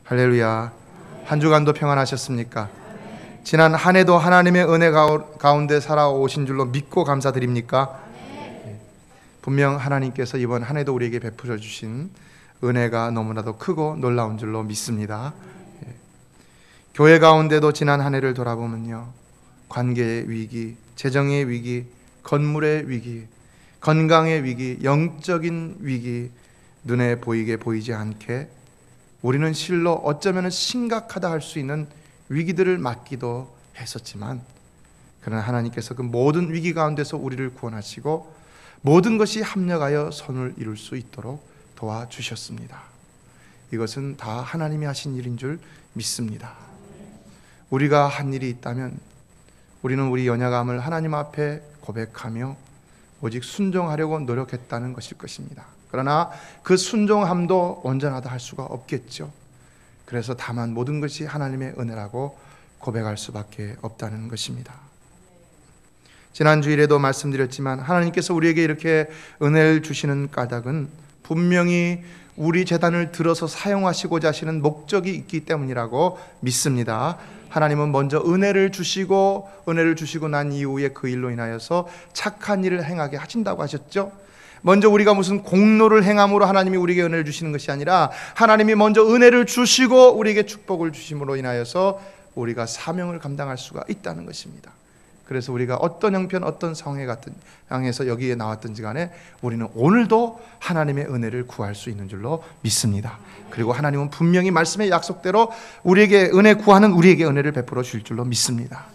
할렐루야. 한 주간도 평안하셨습니까? 지난 한 해도 하나님의 은혜 가운데 살아오신 줄로 믿고 감사드립니까? 분명 하나님께서 이번 한 해도 우리에게 베풀어 주신 은혜가 너무나도 크고 놀라운 줄로 믿습니다. 교회 가운데도 지난 한 해를 돌아보면요, 관계의 위기, 재정의 위기, 건물의 위기, 건강의 위기, 영적인 위기, 눈에 보이게 보이지 않게 우리는 실로 어쩌면 심각하다 할 수 있는 위기들을 맞기도 했었지만, 그러나 하나님께서 그 모든 위기 가운데서 우리를 구원하시고 모든 것이 합력하여 선을 이룰 수 있도록 도와주셨습니다. 이것은 다 하나님이 하신 일인 줄 믿습니다. 우리가 한 일이 있다면 우리는 우리 연약함을 하나님 앞에 고백하며 오직 순종하려고 노력했다는 것일 것입니다. 그러나 그 순종함도 온전하다 할 수가 없겠죠. 그래서 다만 모든 것이 하나님의 은혜라고 고백할 수밖에 없다는 것입니다. 지난 주일에도 말씀드렸지만 하나님께서 우리에게 이렇게 은혜를 주시는 까닭은 분명히 우리 재단을 들어서 사용하시고자 하시는 목적이 있기 때문이라고 믿습니다. 하나님은 먼저 은혜를 주시고 난 이후에 그 일로 인하여서 착한 일을 행하게 하신다고 하셨죠. 먼저 우리가 무슨 공로를 행함으로 하나님이 우리에게 은혜를 주시는 것이 아니라 하나님이 먼저 은혜를 주시고 우리에게 축복을 주심으로 인하여서 우리가 사명을 감당할 수가 있다는 것입니다. 그래서 우리가 어떤 형편, 어떤 상황에서 여기에 나왔든지 간에 우리는 오늘도 하나님의 은혜를 구할 수 있는 줄로 믿습니다. 그리고 하나님은 분명히 말씀의 약속대로 우리에게 은혜 구하는 우리에게 은혜를 베풀어 주실 줄로 믿습니다.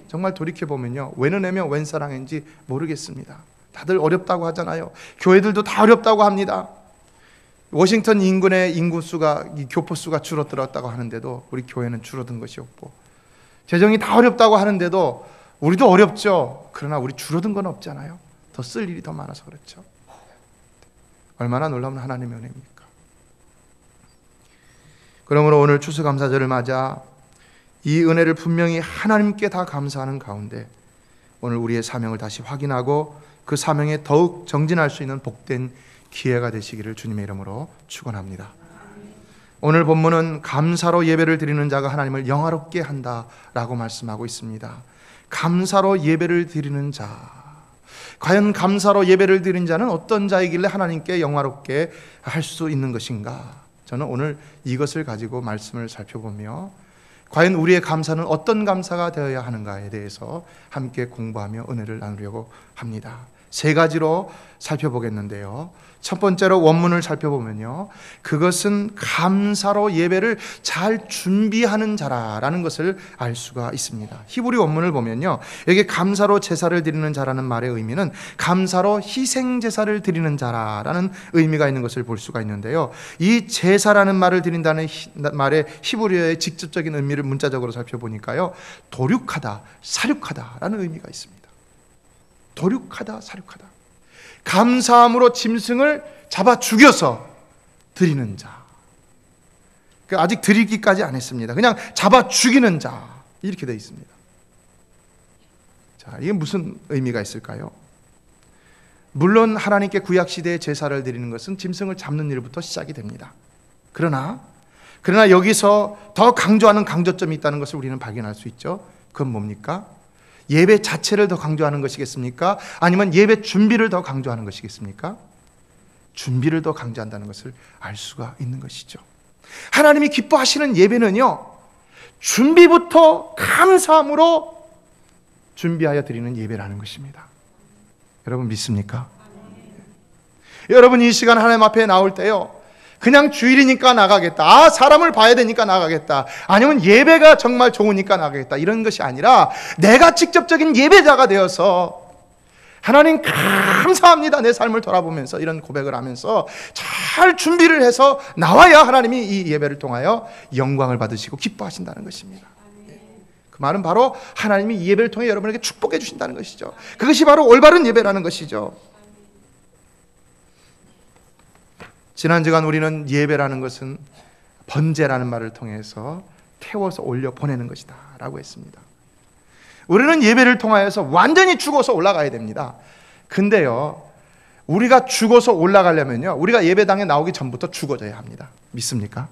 정말 돌이켜보면요, 웬 은혜며 웬 사랑인지 모르겠습니다. 다들 어렵다고 하잖아요. 교회들도 다 어렵다고 합니다. 워싱턴 인근의 인구수가, 교포수가 줄어들었다고 하는데도 우리 교회는 줄어든 것이 없고, 재정이 다 어렵다고 하는데도 우리도 어렵죠. 그러나 우리 줄어든 건 없잖아요. 더 쓸 일이 더 많아서 그렇죠. 얼마나 놀라운 하나님의 은혜입니까? 그러므로 오늘 추수감사절을 맞아 이 은혜를 분명히 하나님께 다 감사하는 가운데 오늘 우리의 사명을 다시 확인하고 그 사명에 더욱 정진할 수 있는 복된 기회가 되시기를 주님의 이름으로 축원합니다. 오늘 본문은 감사로 예배를 드리는 자가 하나님을 영화롭게 한다라고 말씀하고 있습니다. 감사로 예배를 드리는 자, 과연 감사로 예배를 드리는 자는 어떤 자이길래 하나님께 영화롭게 할 수 있는 것인가? 저는 오늘 이것을 가지고 말씀을 살펴보며 과연 우리의 감사는 어떤 감사가 되어야 하는가에 대해서 함께 공부하며 은혜를 나누려고 합니다. 세 가지로 살펴보겠는데요. 첫 번째로 원문을 살펴보면요, 그것은 감사로 예배를 잘 준비하는 자라는 것을 알 수가 있습니다. 히브리 원문을 보면요, 여기 감사로 제사를 드리는 자라는 말의 의미는 감사로 희생 제사를 드리는 자라는 의미가 있는 것을 볼 수가 있는데요, 이 제사라는 말을 드린다는 말의 히브리어의 직접적인 의미를 문자적으로 살펴보니까요, 도륙하다, 사륙하다라는 의미가 있습니다. 도륙하다, 사륙하다. 감사함으로 짐승을 잡아 죽여서 드리는 자. 아직 드리기까지 안 했습니다. 그냥 잡아 죽이는 자, 이렇게 되어 있습니다. 자, 이게 무슨 의미가 있을까요? 물론 하나님께 구약시대에 제사를 드리는 것은 짐승을 잡는 일부터 시작이 됩니다. 그러나 여기서 더 강조하는 강조점이 있다는 것을 우리는 발견할 수 있죠. 그건 뭡니까? 예배 자체를 더 강조하는 것이겠습니까? 아니면 예배 준비를 더 강조하는 것이겠습니까? 준비를 더 강조한다는 것을 알 수가 있는 것이죠. 하나님이 기뻐하시는 예배는요, 준비부터 감사함으로 준비하여 드리는 예배라는 것입니다. 여러분 믿습니까? 여러분 이 시간 하나님 앞에 나올 때요, 그냥 주일이니까 나가겠다, 사람을 봐야 되니까 나가겠다, 아니면 예배가 정말 좋으니까 나가겠다, 이런 것이 아니라 내가 직접적인 예배자가 되어서 하나님 감사합니다, 내 삶을 돌아보면서 이런 고백을 하면서 잘 준비를 해서 나와야 하나님이 이 예배를 통하여 영광을 받으시고 기뻐하신다는 것입니다. 그 말은 바로 하나님이 이 예배를 통해 여러분에게 축복해 주신다는 것이죠. 그것이 바로 올바른 예배라는 것이죠. 지난 주간 우리는 예배라는 것은 번제라는 말을 통해서 태워서 올려 보내는 것이다 라고 했습니다. 우리는 예배를 통하여서 완전히 죽어서 올라가야 됩니다. 근데요, 우리가 죽어서 올라가려면요, 우리가 예배당에 나오기 전부터 죽어져야 합니다. 믿습니까?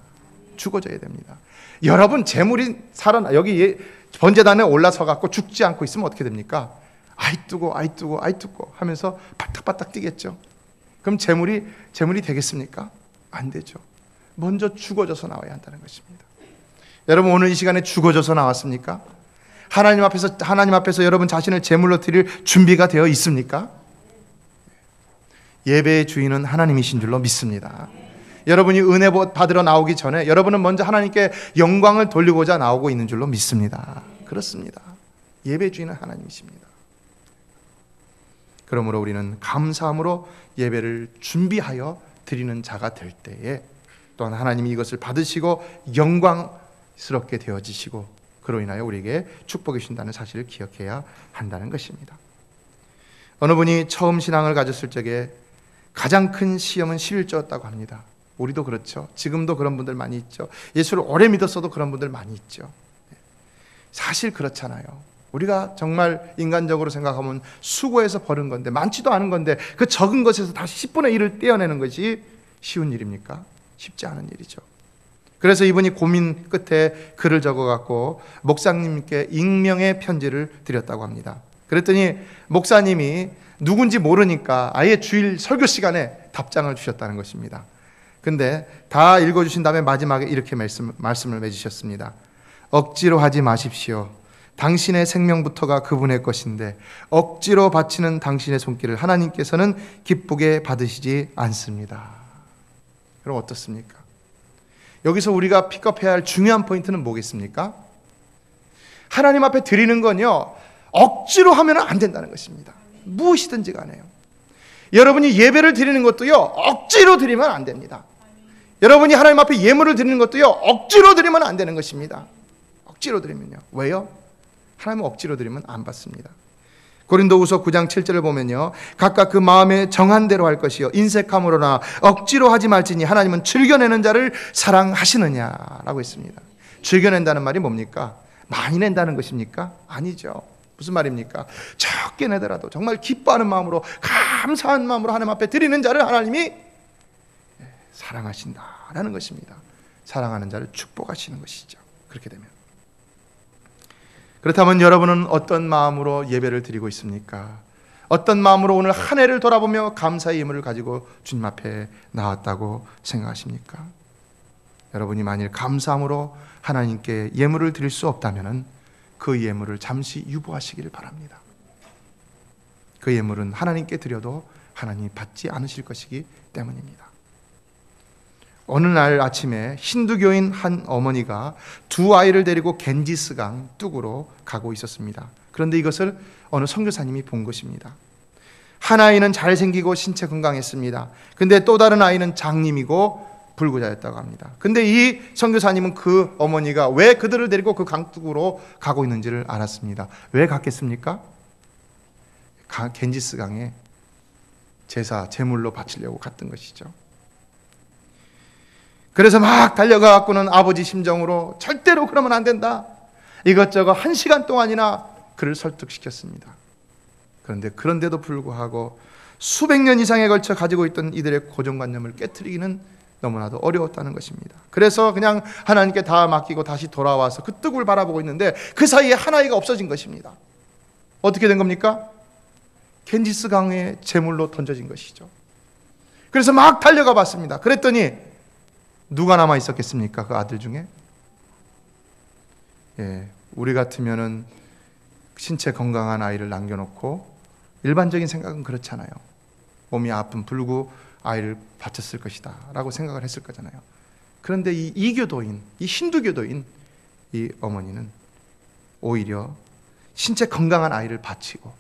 죽어져야 됩니다. 여러분 재물이 여기 번제단에 올라서 갖고 죽지 않고 있으면 어떻게 됩니까? 아이 뜨고 하면서 바닥바닥 뛰겠죠. 그럼 재물이 되겠습니까? 안 되죠. 먼저 죽어져서 나와야 한다는 것입니다. 여러분 오늘 이 시간에 죽어져서 나왔습니까? 하나님 앞에서 여러분 자신을 제물로 드릴 준비가 되어 있습니까? 예배의 주인은 하나님이신 줄로 믿습니다. 여러분이 은혜 받으러 나오기 전에 여러분은 먼저 하나님께 영광을 돌리고자 나오고 있는 줄로 믿습니다. 그렇습니다. 예배의 주인은 하나님이십니다. 그러므로 우리는 감사함으로 예배를 준비하여 드리는 자가 될 때에 또한 하나님이 이것을 받으시고 영광스럽게 되어지시고 그로 인하여 우리에게 축복이 주신다는 사실을 기억해야 한다는 것입니다. 어느 분이 처음 신앙을 가졌을 적에 가장 큰 시험은 11조였다고 합니다. 우리도 그렇죠. 지금도 그런 분들 많이 있죠. 예수를 오래 믿었어도 그런 분들 많이 있죠. 사실 그렇잖아요. 우리가 정말 인간적으로 생각하면 수고해서 버는 건데, 많지도 않은 건데 그 적은 것에서 다시 10분의 1을 떼어내는 것이 쉬운 일입니까? 쉽지 않은 일이죠. 그래서 이분이 고민 끝에 글을 적어갖고 목사님께 익명의 편지를 드렸다고 합니다. 그랬더니 목사님이 누군지 모르니까 아예 주일 설교 시간에 답장을 주셨다는 것입니다. 근데 다 읽어주신 다음에 마지막에 이렇게 말씀을 맺으셨습니다. 억지로 하지 마십시오. 당신의 생명부터가 그분의 것인데 억지로 바치는 당신의 손길을 하나님께서는 기쁘게 받으시지 않습니다. 그럼 어떻습니까? 여기서 우리가 픽업해야 할 중요한 포인트는 뭐겠습니까? 하나님 앞에 드리는 건요, 억지로 하면 안 된다는 것입니다. 무엇이든지 간에요. 여러분이 예배를 드리는 것도요, 억지로 드리면 안 됩니다. 여러분이 하나님 앞에 예물을 드리는 것도요, 억지로 드리면 안 되는 것입니다. 억지로 드리면요. 왜요? 하나님은 억지로 드리면 안 받습니다. 고린도후서 9장 7절을 보면요, 각각 그 마음에 정한 대로 할 것이요 인색함으로나 억지로 하지 말지니 하나님은 즐겨내는 자를 사랑하시느냐라고 했습니다. 즐겨낸다는 말이 뭡니까? 많이 낸다는 것입니까? 아니죠. 무슨 말입니까? 적게 내더라도 정말 기뻐하는 마음으로, 감사한 마음으로 하나님 앞에 드리는 자를 하나님이 사랑하신다라는 것입니다. 사랑하는 자를 축복하시는 것이죠. 그렇게 되면. 그렇다면 여러분은 어떤 마음으로 예배를 드리고 있습니까? 어떤 마음으로 오늘 한 해를 돌아보며 감사의 예물을 가지고 주님 앞에 나왔다고 생각하십니까? 여러분이 만일 감사함으로 하나님께 예물을 드릴 수 없다면 그 예물을 잠시 유보하시기를 바랍니다. 그 예물은 하나님께 드려도 하나님이 받지 않으실 것이기 때문입니다. 어느 날 아침에 힌두교인 한 어머니가 두 아이를 데리고 겐지스강 뚝으로 가고 있었습니다. 그런데 이것을 어느 선교사님이 본 것입니다. 한 아이는 잘생기고 신체 건강했습니다. 근데 또 다른 아이는 장님이고 불구자였다고 합니다. 근데 이 선교사님은 그 어머니가 왜 그들을 데리고 그 강둑으로 가고 있는지를 알았습니다. 왜 갔겠습니까? 겐지스강에 제물로 바치려고 갔던 것이죠. 그래서 막 달려가 갖고는 아버지 심정으로 절대로 그러면 안 된다, 이것저것 1시간 동안이나 그를 설득시켰습니다. 그런데도 불구하고 수백 년 이상에 걸쳐 가지고 있던 이들의 고정관념을 깨트리기는 너무나도 어려웠다는 것입니다. 그래서 그냥 하나님께 다 맡기고 다시 돌아와서 그 뚝을 바라보고 있는데 그 사이에 한 아이가 없어진 것입니다. 어떻게 된 겁니까? 겐지스 강에 제물로 던져진 것이죠. 그래서 막 달려가 봤습니다. 그랬더니 누가 남아 있었겠습니까? 그 아들 중에? 우리 같으면은 신체 건강한 아이를 남겨놓고, 일반적인 생각은 그렇잖아요. 몸이 아픈 불구 아이를 바쳤을 것이다 라고 생각을 했을 거잖아요. 그런데 이 이교도인, 이 힌두교도인 이 어머니는 오히려 신체 건강한 아이를 바치고,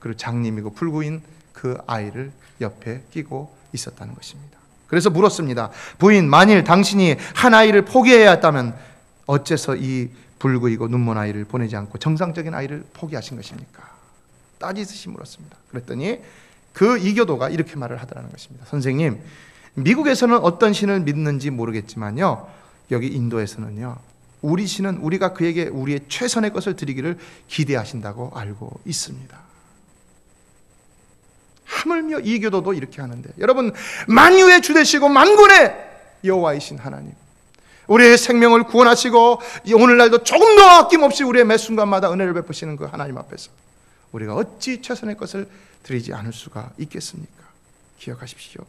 그리고 장님이고 불구인 그 아이를 옆에 끼고 있었다는 것입니다. 그래서 물었습니다. 부인, 만일 당신이 한 아이를 포기해야 했다면 어째서 이 불구이고 눈먼 아이를 보내지 않고 정상적인 아이를 포기하신 것입니까? 따지듯이 물었습니다. 그랬더니 그 이교도가 이렇게 말을 하더라는 것입니다. 선생님, 미국에서는 어떤 신을 믿는지 모르겠지만요, 여기 인도에서는요, 우리 신은 우리가 그에게 우리의 최선의 것을 드리기를 기대하신다고 알고 있습니다. 하물며 이교도도 이렇게 하는데, 여러분, 만유의 주 되시고 만군의 여호와이신 하나님, 우리의 생명을 구원하시고 오늘날도 조금 더 아낌없이 우리의 매 순간마다 은혜를 베푸시는 그 하나님 앞에서 우리가 어찌 최선의 것을 드리지 않을 수가 있겠습니까? 기억하십시오.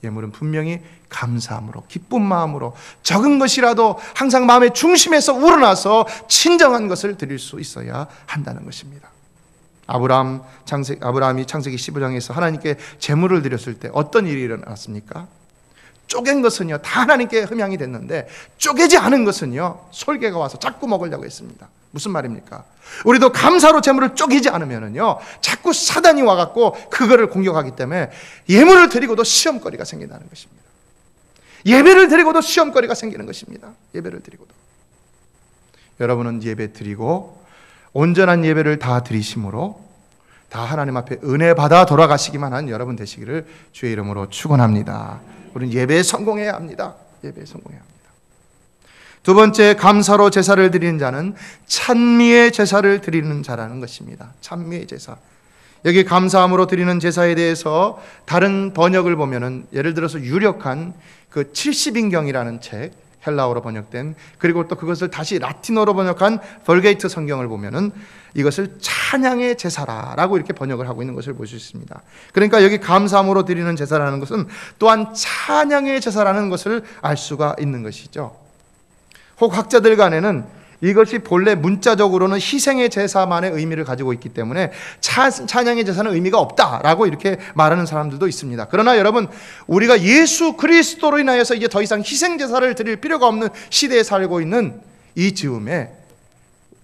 예물은 분명히 감사함으로, 기쁜 마음으로, 적은 것이라도 항상 마음의 중심에서 우러나서 친정한 것을 드릴 수 있어야 한다는 것입니다. 아브라함이 창세기 15장에서 하나님께 제물을 드렸을 때 어떤 일이 일어났습니까? 쪼갠 것은요 다 하나님께 흠향이 됐는데, 쪼개지 않은 것은요 솔개가 와서 자꾸 먹으려고 했습니다. 무슨 말입니까? 우리도 감사로 제물을 쪼개지 않으면요 자꾸 사단이 와갖고 그거를 공격하기 때문에 예물을 드리고도 시험거리가 생긴다는 것입니다. 예배를 드리고도 시험거리가 생기는 것입니다. 예배를 드리고도. 여러분은 예배 드리고 온전한 예배를 다 드리심으로 다 하나님 앞에 은혜 받아 돌아가시기만 한 여러분 되시기를 주의 이름으로 축원합니다. 우리는 예배에 성공해야 합니다. 예배에 성공해야 합니다. 두 번째, 감사로 제사를 드리는 자는 찬미의 제사를 드리는 자라는 것입니다. 찬미의 제사. 여기 감사함으로 드리는 제사에 대해서 다른 번역을 보면은 예를 들어서 유력한 그 70인경이라는 책, 헬라어로 번역된, 그리고 또 그것을 다시 라틴어로 번역한 벌게이트 성경을 보면은 이것을 찬양의 제사라고 이렇게 번역을 하고 있는 것을 볼 수 있습니다. 그러니까 여기 감사함으로 드리는 제사라는 것은 또한 찬양의 제사라는 것을 알 수가 있는 것이죠. 혹 학자들 간에는 이것이 본래 문자적으로는 희생의 제사만의 의미를 가지고 있기 때문에 찬양의 제사는 의미가 없다라고 이렇게 말하는 사람들도 있습니다. 그러나 여러분, 우리가 예수 그리스도로 인하여서 이제 더 이상 희생 제사를 드릴 필요가 없는 시대에 살고 있는 이 즈음에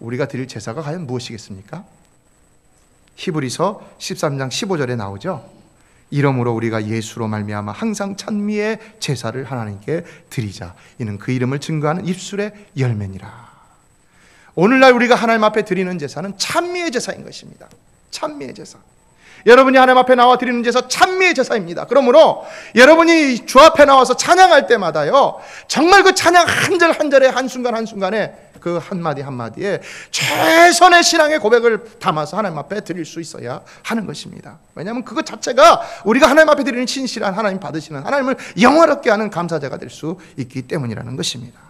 우리가 드릴 제사가 과연 무엇이겠습니까? 히브리서 13장 15절에 나오죠. 이러므로 우리가 예수로 말미암아 항상 찬미의 제사를 하나님께 드리자. 이는 그 이름을 증거하는 입술의 열매니라. 오늘날 우리가 하나님 앞에 드리는 제사는 찬미의 제사인 것입니다. 찬미의 제사. 여러분이 하나님 앞에 나와 드리는 제사 찬미의 제사입니다. 그러므로 여러분이 주 앞에 나와서 찬양할 때마다요 정말 그 찬양 한 절 한 절에 한순간 한순간에 그 한마디 한마디에 최선의 신앙의 고백을 담아서 하나님 앞에 드릴 수 있어야 하는 것입니다. 왜냐하면 그것 자체가 우리가 하나님 앞에 드리는 진실한 하나님 받으시는 하나님을 영화롭게 하는 감사제가 될 수 있기 때문이라는 것입니다.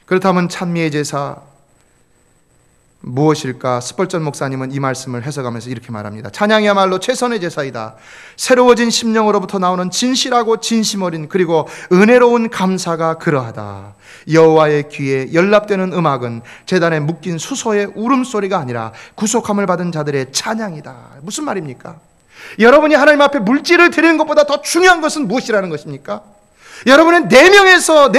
그렇다면 찬미의 제사 무엇일까? 스펄전 목사님은 이 말씀을 해석하면서 이렇게 말합니다. 찬양이야말로 최선의 제사이다. 새로워진 심령으로부터 나오는 진실하고 진심 어린 그리고 은혜로운 감사가 그러하다. 여호와의 귀에 연락되는 음악은 제단에 묶인 수소의 울음소리가 아니라 구속함을 받은 자들의 찬양이다. 무슨 말입니까? 여러분이 하나님 앞에 물질을 드리는 것보다 더 중요한 것은 무엇이라는 것입니까? 여러분의 내면에서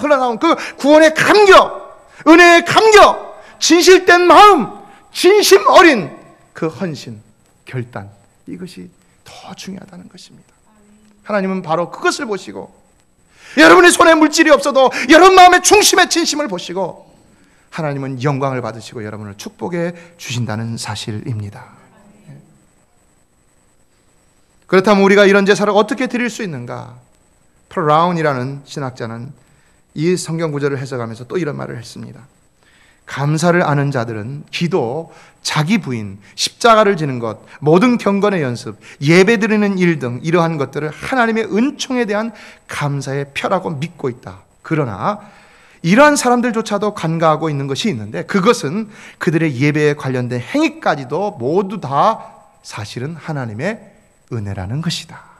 흘러나온 그 구원의 감격, 은혜의 감격, 진실된 마음, 진심 어린 그 헌신, 결단, 이것이 더 중요하다는 것입니다. 하나님은 바로 그것을 보시고 여러분의 손에 물질이 없어도 여러분 마음의 중심의 진심을 보시고 하나님은 영광을 받으시고 여러분을 축복해 주신다는 사실입니다. 그렇다면 우리가 이런 제사를 어떻게 드릴 수 있는가? 브라운이라는 신학자는 이 성경 구절을 해석하면서 또 이런 말을 했습니다. 감사를 아는 자들은 기도, 자기 부인, 십자가를 지는 것, 모든 경건의 연습, 예배 드리는 일 등 이러한 것들을 하나님의 은총에 대한 감사의 표라고 믿고 있다. 그러나 이러한 사람들조차도 간과하고 있는 것이 있는데 그것은 그들의 예배에 관련된 행위까지도 모두 다 사실은 하나님의 은혜라는 것이다.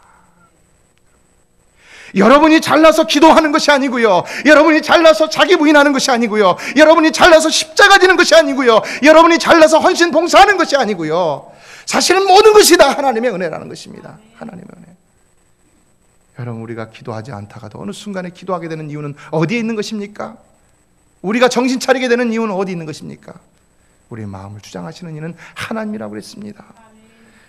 여러분이 잘나서 기도하는 것이 아니고요, 여러분이 잘나서 자기 부인하는 것이 아니고요, 여러분이 잘나서 십자가 지는 것이 아니고요, 여러분이 잘나서 헌신 봉사하는 것이 아니고요, 사실은 모든 것이 다 하나님의 은혜라는 것입니다. 하나님의 은혜. 여러분, 우리가 기도하지 않다가도 어느 순간에 기도하게 되는 이유는 어디에 있는 것입니까? 우리가 정신 차리게 되는 이유는 어디 있는 것입니까? 우리의 마음을 주장하시는 이는 하나님이라고 그랬습니다.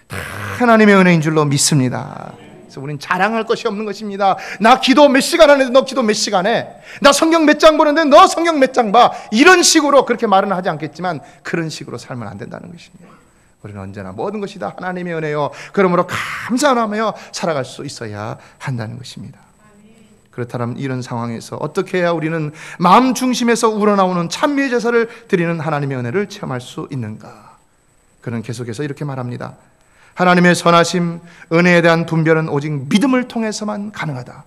다 하나님의 은혜인 줄로 믿습니다. 그래서 우리는 자랑할 것이 없는 것입니다. 나 기도 몇 시간 하는데 너 기도 몇 시간 해? 나 성경 몇 장 보는데 너 성경 몇 장 봐? 이런 식으로 그렇게 말은 하지 않겠지만 그런 식으로 살면 안 된다는 것입니다. 우리는 언제나 모든 것이 다 하나님의 은혜요, 그러므로 감사하며 살아갈 수 있어야 한다는 것입니다. 그렇다면 이런 상황에서 어떻게 해야 우리는 마음 중심에서 우러나오는 찬미의 제사를 드리는 하나님의 은혜를 체험할 수 있는가? 그는 계속해서 이렇게 말합니다. 하나님의 선하심, 은혜에 대한 분별은 오직 믿음을 통해서만 가능하다.